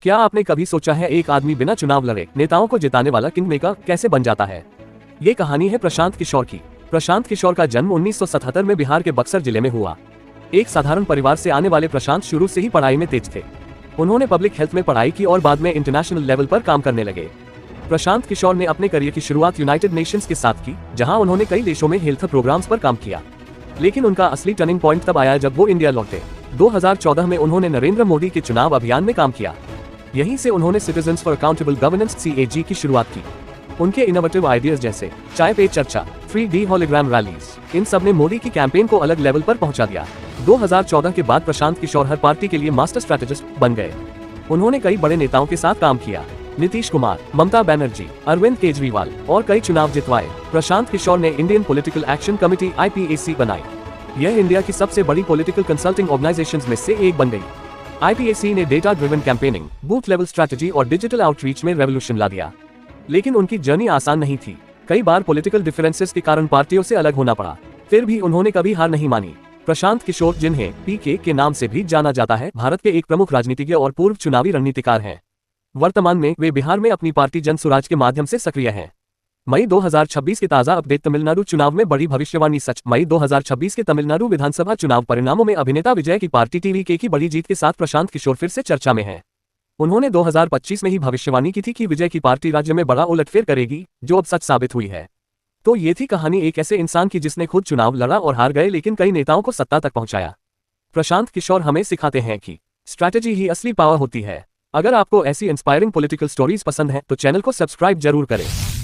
क्या आपने कभी सोचा है एक आदमी बिना चुनाव लड़े नेताओं को जिताने वाला किंग मेकर कैसे बन जाता है? ये कहानी है प्रशांत किशोर की। प्रशांत किशोर का जन्म 1977 में बिहार के बक्सर जिले में हुआ। एक साधारण परिवार से आने वाले प्रशांत शुरू से ही पढ़ाई में तेज थे। उन्होंने पब्लिक हेल्थ में पढ़ाई की और बाद में इंटरनेशनल लेवल पर काम करने लगे। प्रशांत किशोर ने अपने करियर की शुरुआत यूनाइटेड नेशंस के साथ की, जहां उन्होंने कई देशों में हेल्थ प्रोग्राम्स पर काम किया। लेकिन उनका असली टर्निंग पॉइंट तब आया जब वो इंडिया लौटे। 2014 में उन्होंने नरेंद्र मोदी के चुनाव अभियान में काम किया। यहीं से उन्होंने citizens for accountable governance (CAG) की शुरुआत की। उनके इनोवेटिव आइडियाज जैसे चाय पे चर्चा, 3D हॉलोग्राम रैलीज, इन सब ने मोदी की कैंपेन को अलग लेवल पर पहुंचा दिया। 2014 के बाद प्रशांत किशोर हर पार्टी के लिए मास्टर स्ट्रेटेजिस्ट बन गए। उन्होंने कई बड़े नेताओं के साथ काम किया, नीतीश कुमार, ममता बनर्जी, अरविंद केजरीवाल, और कई चुनाव जितवाए। प्रशांत किशोर ने Indian political action committee (IPAC) बनाई। यह इंडिया की सबसे बड़ी पॉलिटिकल कंसल्टिंग ऑर्गेनाइजेशंस में से एक बन गई। IPAC ने data driven campaigning, booth level strategy और डिजिटल आउटरीच में रेवोल्यूशन ला दिया। लेकिन उनकी जर्नी आसान नहीं थी। कई बार पॉलिटिकल डिफरेंसेस के कारण पार्टियों से अलग होना पड़ा। फिर भी उन्होंने कभी हार नहीं मानी। प्रशांत किशोर, जिन्हें PK के नाम से भी जाना जाता है, भारत के एक प्रमुख राजनीतिज्ञ और पूर्व चुनावी रणनीतिकार हैं। वर्तमान में वे बिहार में अपनी पार्टी जन स्वराज के माध्यम से सक्रिय हैं। मई 2026 के ताजा अपडेट। तमिलनाडु चुनाव में बड़ी भविष्यवाणी सच। मई 2026 के तमिलनाडु विधानसभा चुनाव परिणामों में अभिनेता विजय की पार्टी TVK की बड़ी जीत के साथ प्रशांत किशोर फिर से चर्चा में हैं। उन्होंने 2025 में ही भविष्यवाणी की थी कि विजय की पार्टी राज्य में बड़ा उलटफेर करेगी, जो अब सच साबित हुई है। तो ये थी कहानी एक ऐसे इंसान की जिसने खुद चुनाव लड़ा और हार गए, लेकिन कई नेताओं को सत्ता तक पहुंचाया। प्रशांत किशोर हमें सिखाते हैं कि स्ट्रैटेजी ही असली पावर होती है। अगर आपको ऐसी इंस्पायरिंग पॉलिटिकल स्टोरीज पसंद है तो चैनल को सब्सक्राइब जरूर करें।